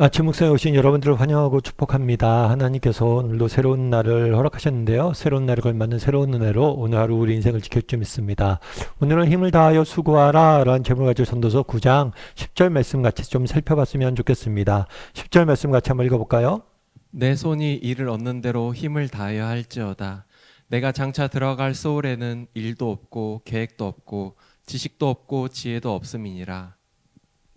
아침 묵상에 오신 여러분들을 환영하고 축복합니다. 하나님께서 오늘도 새로운 날을 허락하셨는데요. 새로운 날에 걸맞는 새로운 은혜로 오늘 하루 우리 인생을 지킬 줄 믿습니다. 오늘은 힘을 다하여 수고하라 라는 제목을 가지고 전도서 9장 10절 말씀 같이 좀 살펴봤으면 좋겠습니다. 10절 말씀 같이 한번 읽어볼까요? 내 손이 이를 얻는 대로 힘을 다하여 할지어다. 내가 장차 들어갈 소울에는 일도 없고 계획도 없고 지식도 없고 지혜도 없음이니라.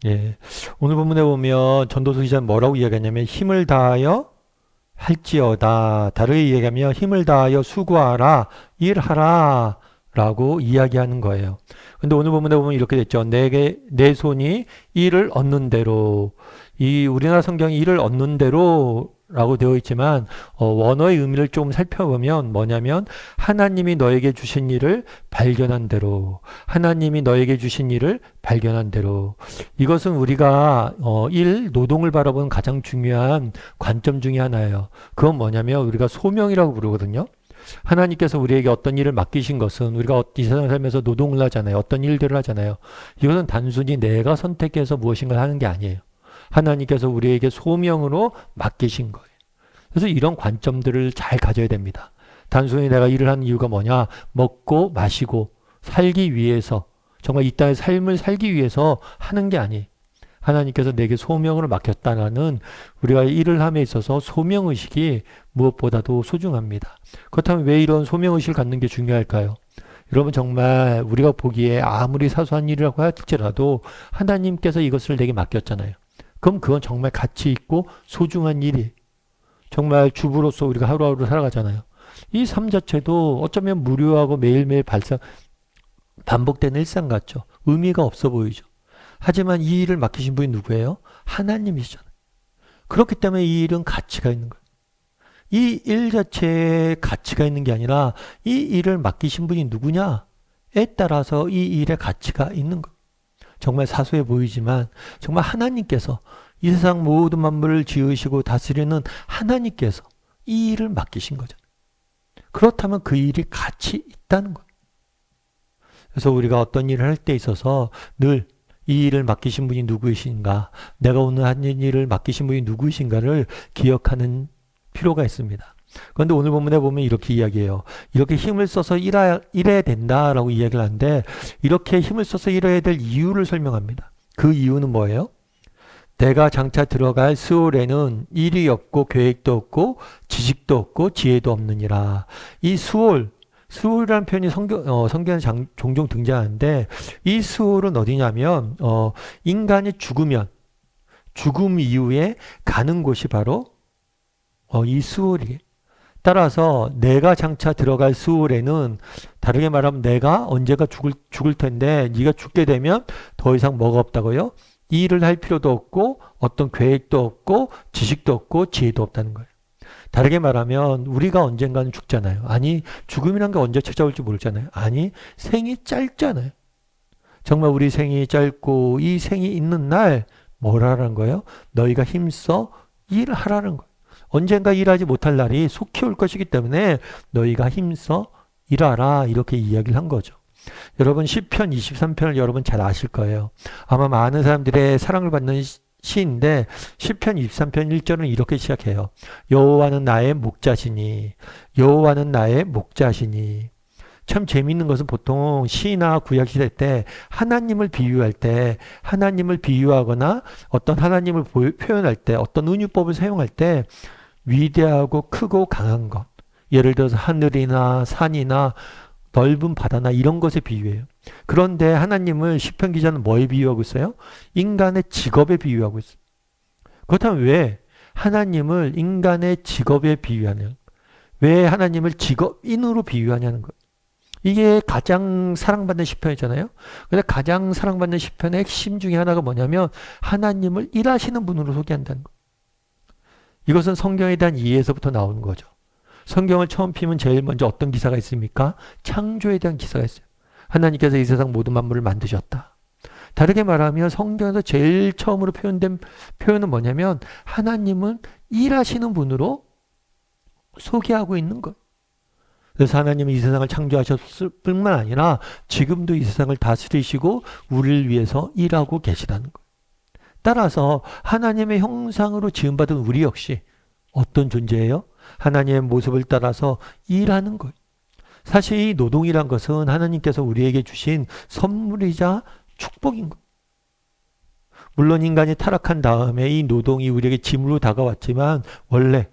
예. 오늘 본문에 보면 전도서 기자는 뭐라고 이야기하냐면 힘을 다하여 할지어다. 다르게 이야기하면 힘을 다하여 수고하라, 일하라 라고 이야기하는 거예요. 근데 오늘 본문에 보면 이렇게 됐죠. 내 손이 이를 얻는 대로. 이 우리나라 성경이 이를 얻는 대로 라고 되어 있지만 원어의 의미를 좀 살펴보면 뭐냐면 하나님이 너에게 주신 일을 발견한 대로, 하나님이 너에게 주신 일을 발견한 대로. 이것은 우리가 노동을 바라보는 가장 중요한 관점 중에 하나예요. 그건 뭐냐면 우리가 소명이라고 부르거든요. 하나님께서 우리에게 어떤 일을 맡기신 것은 우리가 이 세상을 살면서 노동을 하잖아요. 어떤 일들을 하잖아요. 이것은 단순히 내가 선택해서 무엇인가 하는 게 아니에요. 하나님께서 우리에게 소명으로 맡기신 거예요. 그래서 이런 관점들을 잘 가져야 됩니다. 단순히 내가 일을 하는 이유가 뭐냐? 먹고 마시고 살기 위해서, 정말 이 땅의 삶을 살기 위해서 하는 게 아니에요. 하나님께서 내게 소명을 맡겼다는 우리가 일을 함에 있어서 소명의식이 무엇보다도 소중합니다. 그렇다면 왜 이런 소명의식을 갖는 게 중요할까요? 여러분, 정말 우리가 보기에 아무리 사소한 일이라고 할지라도 하나님께서 이것을 내게 맡겼잖아요. 그럼 그건 정말 가치 있고 소중한 일이, 정말 주부로서 우리가 하루하루 살아가잖아요. 이 삶 자체도 어쩌면 무료하고 매일매일 반복되는 일상 같죠. 의미가 없어 보이죠. 하지만 이 일을 맡기신 분이 누구예요? 하나님이시잖아요. 그렇기 때문에 이 일은 가치가 있는 거예요. 이 일 자체에 가치가 있는 게 아니라 이 일을 맡기신 분이 누구냐에 따라서 이 일에 가치가 있는 거예요. 정말 사소해 보이지만 정말 하나님께서 이 세상 모든 만물을 지으시고 다스리는 하나님께서 이 일을 맡기신 거잖아요. 그렇다면 그 일이 가치 있다는 거예요. 그래서 우리가 어떤 일을 할 때 있어서 늘 이 일을 맡기신 분이 누구이신가, 내가 오늘 하는 일을 맡기신 분이 누구이신가를 기억하는 필요가 있습니다. 그런데 오늘 본문에 보면 이렇게 이야기해요. 이렇게 힘을 써서 일해야 된다라고 이야기를 하는데, 이렇게 힘을 써서 일해야 될 이유를 설명합니다. 그 이유는 뭐예요? 내가 장차 들어갈 스올에는 일이 없고 계획도 없고 지식도 없고 지혜도 없느니라. 이 스올이라는 표현이 성경에 종종 등장하는데, 이 스올은 어디냐면 인간이 죽음 이후에 가는 곳이 바로 이 스올이에요. 따라서 내가 장차 들어갈 스올에는, 다르게 말하면 내가 언제가 죽을 텐데, 네가 죽게 되면 더 이상 뭐가 없다고요? 일을 할 필요도 없고 어떤 계획도 없고 지식도 없고 지혜도 없다는 거예요. 다르게 말하면 우리가 언젠가는 죽잖아요. 아니, 죽음이란 게 언제 찾아올지 모르잖아요. 아니, 생이 짧잖아요. 정말 우리 생이 짧고 이 생이 있는 날 뭐라는 거예요? 너희가 힘써 일하라는 거예요. 언젠가 일하지 못할 날이 속히 올 것이기 때문에 너희가 힘써 일하라, 이렇게 이야기를 한 거죠. 여러분, 시편 23편을 여러분 잘 아실 거예요. 아마 많은 사람들의 사랑을 받는 시인데, 시편 23편 1절은 이렇게 시작해요. 여호와는 나의 목자시니, 여호와는 나의 목자시니. 참 재미있는 것은 보통 시나 구약시대 때 하나님을 비유할 때, 하나님을 비유하거나 어떤 하나님을 표현할 때, 어떤 은유법을 사용할 때 위대하고 크고 강한 것, 예를 들어서 하늘이나 산이나 넓은 바다나 이런 것에 비유해요. 그런데 하나님을 시편 기자는 뭐에 비유하고 있어요? 인간의 직업에 비유하고 있어요. 그렇다면 왜 하나님을 인간의 직업에 비유하냐? 왜 하나님을 직업인으로 비유하냐는 거예요. 이게 가장 사랑받는 시편이잖아요. 근데 가장 사랑받는 시편의 핵심 중에 하나가 뭐냐면 하나님을 일하시는 분으로 소개한다는 거예요. 이것은 성경에 대한 이해에서부터 나오는 거죠. 성경을 처음 피면 제일 먼저 어떤 기사가 있습니까? 창조에 대한 기사가 있어요. 하나님께서 이 세상 모든 만물을 만드셨다. 다르게 말하면 성경에서 제일 처음으로 표현된 표현은 뭐냐면 하나님은 일하시는 분으로 소개하고 있는 거예요. 그래서 하나님은 이 세상을 창조하셨을 뿐만 아니라 지금도 이 세상을 다스리시고 우리를 위해서 일하고 계시다는 거예요. 따라서 하나님의 형상으로 지음받은 우리 역시 어떤 존재예요? 하나님의 모습을 따라서 일하는 거예요. 사실 이 노동이란 것은 하나님께서 우리에게 주신 선물이자 축복인 거예요. 물론 인간이 타락한 다음에 이 노동이 우리에게 짐으로 다가왔지만 원래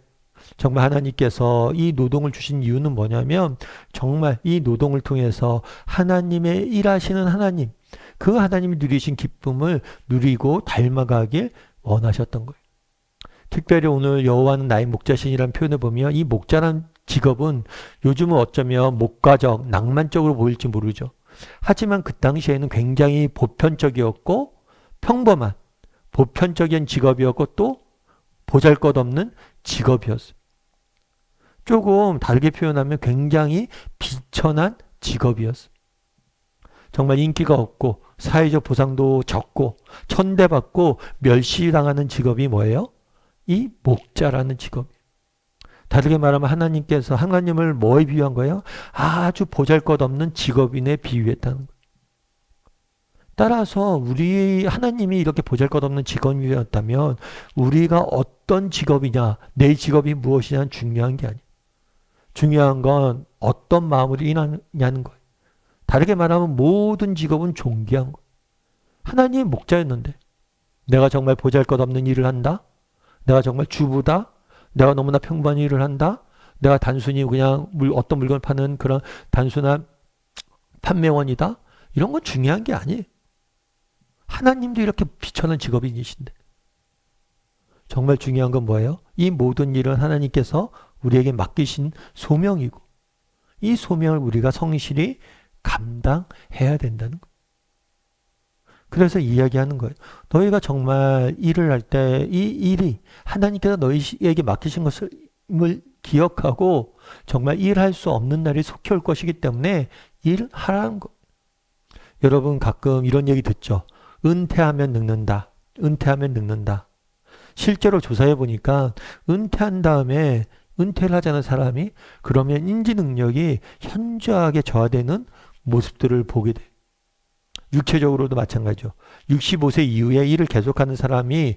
정말 하나님께서 이 노동을 주신 이유는 뭐냐면 정말 이 노동을 통해서 하나님의 일하시는 하나님, 그 하나님이 누리신 기쁨을 누리고 닮아가길 원하셨던 거예요. 특별히 오늘 여호와는 나의 목자신이라는 표현을 보면 이 목자란 직업은 요즘은 어쩌면 목가적, 낭만적으로 보일지 모르죠. 하지만 그 당시에는 굉장히 보편적이었고 평범한 보편적인 직업이었고 또 보잘것없는 직업이었어요. 조금 다르게 표현하면 굉장히 비천한 직업이었어요. 정말 인기가 없고 사회적 보상도 적고 천대받고 멸시당하는 직업이 뭐예요? 이 목자라는 직업. 다르게 말하면 하나님께서 하나님을 뭐에 비유한 거예요? 아주 보잘것없는 직업인에 비유했다는 거예요. 따라서 우리 하나님이 이렇게 보잘것없는 직업이었다면 우리가 어떤 직업이냐, 내 직업이 무엇이냐는 중요한 게 아니에요. 중요한 건 어떤 마음으로 일하냐는 거예요. 다르게 말하면 모든 직업은 존귀한 거예요. 하나님의 목자였는데 내가 정말 보잘것없는 일을 한다? 내가 정말 주부다? 내가 너무나 평범한 일을 한다? 내가 단순히 그냥 어떤 물건을 파는 그런 단순한 판매원이다? 이런 건 중요한 게 아니에요. 하나님도 이렇게 비천한 직업인이신데 정말 중요한 건 뭐예요? 이 모든 일은 하나님께서 우리에게 맡기신 소명이고 이 소명을 우리가 성실히 감당해야 된다는 거예요. 그래서 이야기하는 거예요. 너희가 정말 일을 할 때 이 일이 하나님께서 너희에게 맡기신 것을 기억하고 정말 일할 수 없는 날이 속히 올 것이기 때문에 일하라는 거예요. 여러분 가끔 이런 얘기 듣죠. 은퇴하면 늙는다. 은퇴하면 늙는다. 실제로 조사해 보니까 은퇴한 다음에 은퇴를 하자는 사람이 그러면 인지 능력이 현저하게 저하되는 모습들을 보게 돼요. 육체적으로도 마찬가지죠. 65세 이후에 일을 계속하는 사람이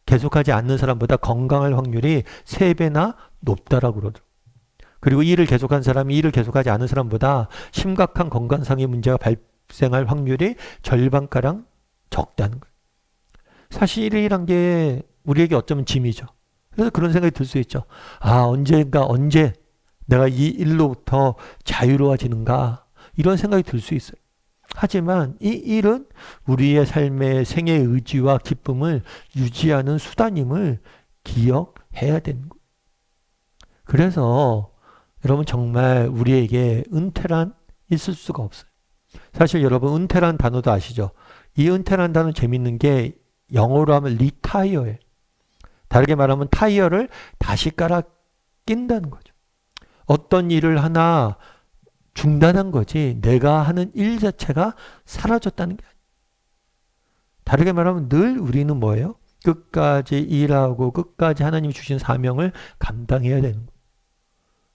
계속하지 않는 사람보다 건강할 확률이 3배나 높다라고 그러더라고요. 그리고 일을 계속한 사람이 일을 계속하지 않은 사람보다 심각한 건강상의 문제가 발생할 확률이 절반가량 적다는 거예요. 사실 일이란 게 우리에게 어쩌면 짐이죠. 그래서 그런 생각이 들 수 있죠. 아, 언제 내가 이 일로부터 자유로워지는가 이런 생각이 들 수 있어요. 하지만 이 일은 우리의 삶의 생애의 의지와 기쁨을 유지하는 수단임을 기억해야 되는 거예요. 그래서 여러분 정말 우리에게 은퇴란 있을 수가 없어요. 사실 여러분 은퇴란 단어도 아시죠? 이 은퇴란 단어는 재밌는 게 영어로 하면 리타이어예요. 다르게 말하면 타이어를 다시 깔아 낀다는 거죠. 어떤 일을 하나 중단한 거지 내가 하는 일 자체가 사라졌다는 게 아니에요. 다르게 말하면 늘 우리는 뭐예요? 끝까지 일하고 끝까지 하나님이 주신 사명을 감당해야 되는 거예요.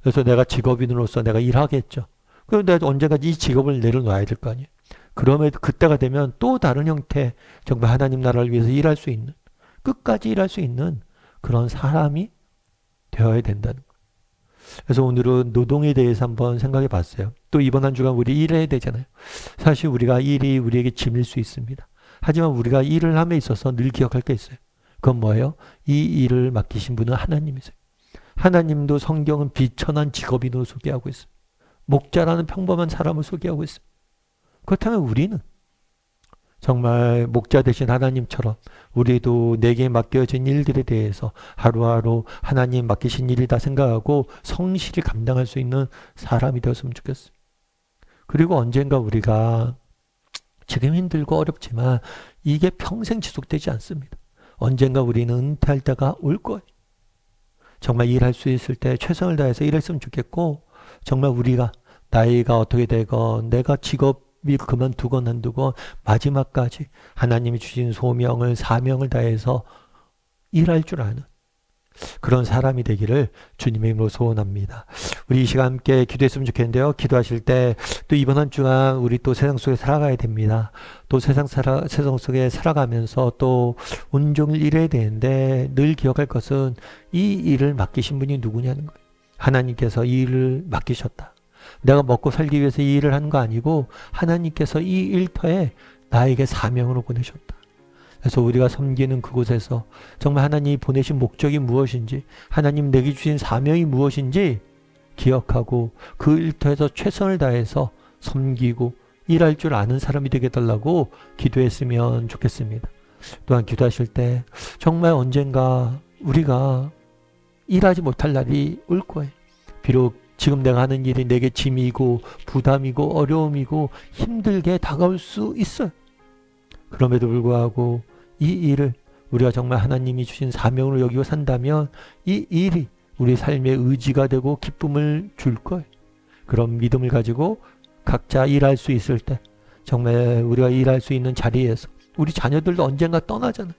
그래서 내가 직업인으로서 내가 일하겠죠. 그럼 내가 언젠가 이 직업을 내려놔야 될 거 아니에요. 그럼에도 그때가 되면 또 다른 형태 정말 하나님 나라를 위해서 일할 수 있는 끝까지 일할 수 있는 그런 사람이 되어야 된다는 거예요. 그래서 오늘은 노동에 대해서 한번 생각해 봤어요. 또 이번 한 주간 우리 일해야 되잖아요. 사실 우리가 일이 우리에게 짐일 수 있습니다. 하지만 우리가 일을 함에 있어서 늘 기억할 게 있어요. 그건 뭐예요? 이 일을 맡기신 분은 하나님이세요. 하나님도 성경은 비천한 직업인으로 소개하고 있어요. 목자라는 평범한 사람을 소개하고 있어요. 그렇다면 우리는 정말 목자 되신 하나님처럼 우리도 내게 맡겨진 일들에 대해서 하루하루 하나님 맡기신 일이다 생각하고 성실히 감당할 수 있는 사람이 되었으면 좋겠어요. 그리고 언젠가 우리가 지금 힘들고 어렵지만 이게 평생 지속되지 않습니다. 언젠가 우리는 은퇴할 때가 올 거예요. 정말 일할 수 있을 때 최선을 다해서 일했으면 좋겠고 정말 우리가 나이가 어떻게 되건 내가 직업이 그만두건 안 두건 마지막까지 하나님이 주신 소명을 사명을 다해서 일할 줄 아는 그런 사람이 되기를 주님의 이름으로 소원합니다. 우리 이 시간 함께 기도했으면 좋겠는데요. 기도하실 때 또 이번 한 주간 우리 또 세상 속에 살아가야 됩니다. 또 세상 속에 살아가면서 또 온종일 일해야 되는데 늘 기억할 것은 이 일을 맡기신 분이 누구냐는 거예요. 하나님께서 이 일을 맡기셨다. 내가 먹고 살기 위해서 이 일을 하는 거 아니고 하나님께서 이 일터에 나에게 사명으로 보내셨다. 그래서 우리가 섬기는 그곳에서 정말 하나님이 보내신 목적이 무엇인지, 하나님 내게 주신 사명이 무엇인지 기억하고 그 일터에서 최선을 다해서 섬기고 일할 줄 아는 사람이 되게 해달라고 기도했으면 좋겠습니다. 또한 기도하실 때 정말 언젠가 우리가 일하지 못할 날이 올 거예요. 비록 지금 내가 하는 일이 내게 짐이고 부담이고 어려움이고 힘들게 다가올 수 있어요. 그럼에도 불구하고 이 일을 우리가 정말 하나님이 주신 사명으로 여기고 산다면 이 일이 우리 삶의 의지가 되고 기쁨을 줄 거예요. 그런 믿음을 가지고 각자 일할 수 있을 때 정말 우리가 일할 수 있는 자리에서 우리 자녀들도 언젠가 떠나잖아요.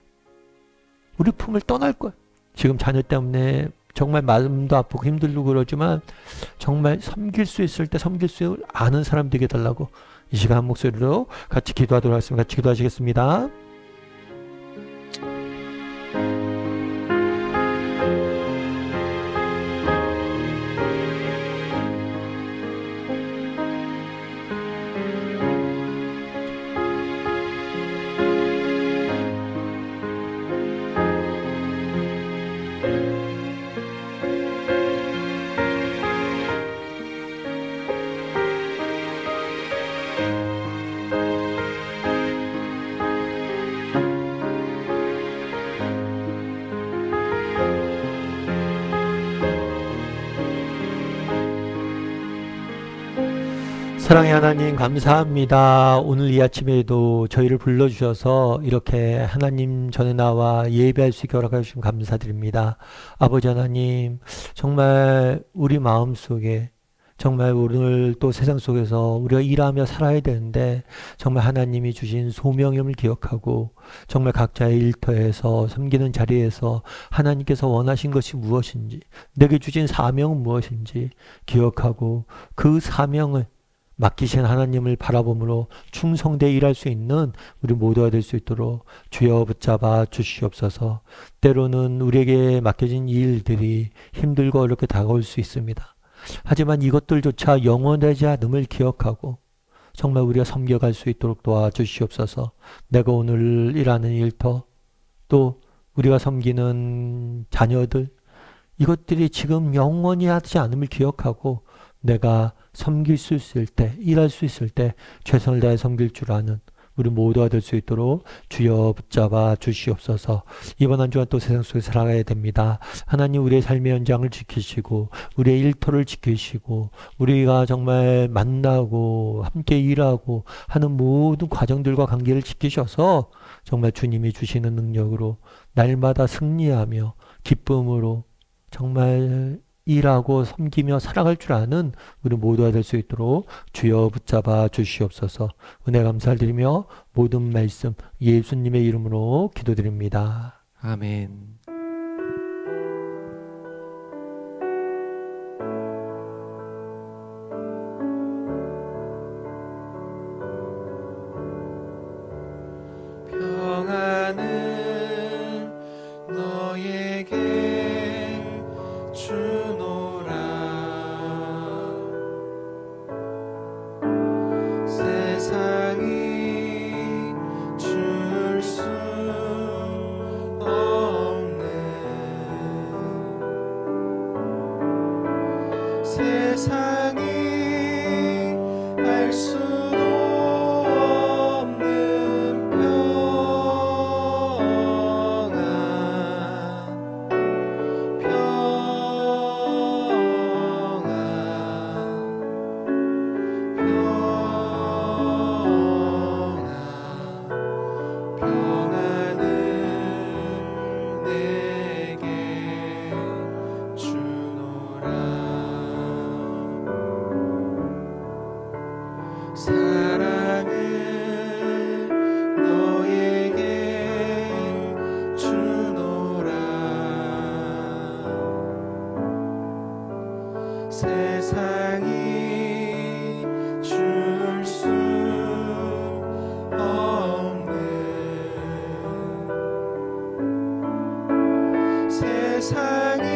우리 품을 떠날 거예요. 지금 자녀 때문에 정말 마음도 아프고 힘들고 그러지만 정말 섬길 수 있을 때 섬길 수 아는 사람 되게 해달라고 이 시간 한 목소리로 같이 기도하도록 하겠습니다. 같이 기도하시겠습니다. 사랑의 하나님 감사합니다. 오늘 이 아침에도 저희를 불러주셔서 이렇게 하나님 전에 나와 예배할 수 있게 허락해 주신 감사드립니다. 아버지 하나님 정말 우리 마음속에 정말 오늘 또 세상 속에서 우리가 일하며 살아야 되는데 정말 하나님이 주신 소명임을 기억하고 정말 각자의 일터에서 섬기는 자리에서 하나님께서 원하신 것이 무엇인지 내게 주신 사명은 무엇인지 기억하고 그 사명을 맡기신 하나님을 바라봄으로 충성되어 일할 수 있는 우리 모두가 될 수 있도록 주여 붙잡아 주시옵소서. 때로는 우리에게 맡겨진 일들이 힘들고 어렵게 다가올 수 있습니다. 하지만 이것들조차 영원하지 않음을 기억하고 정말 우리가 섬겨갈 수 있도록 도와주시옵소서. 내가 오늘 일하는 일터 또 우리가 섬기는 자녀들 이것들이 지금 영원히 하지 않음을 기억하고 내가 섬길 수 있을 때, 일할 수 있을 때 최선을 다해 섬길 줄 아는 우리 모두가 될 수 있도록 주여 붙잡아 주시옵소서. 이번 한 주간 또 세상 속에 살아가야 됩니다. 하나님 우리의 삶의 현장을 지키시고 우리의 일터를 지키시고 우리가 정말 만나고 함께 일하고 하는 모든 과정들과 관계를 지키셔서 정말 주님이 주시는 능력으로 날마다 승리하며 기쁨으로 정말 일하고 섬기며 살아갈 줄 아는 우리 모두가 될 수 있도록 주여 붙잡아 주시옵소서. 은혜 감사를 드리며 모든 말씀 예수님의 이름으로 기도드립니다. 아멘. 평안을 너에게 주노라. 세상이 줄 수 없는 세상이 알 수도 없는 평안을 내게 주노라. 세상이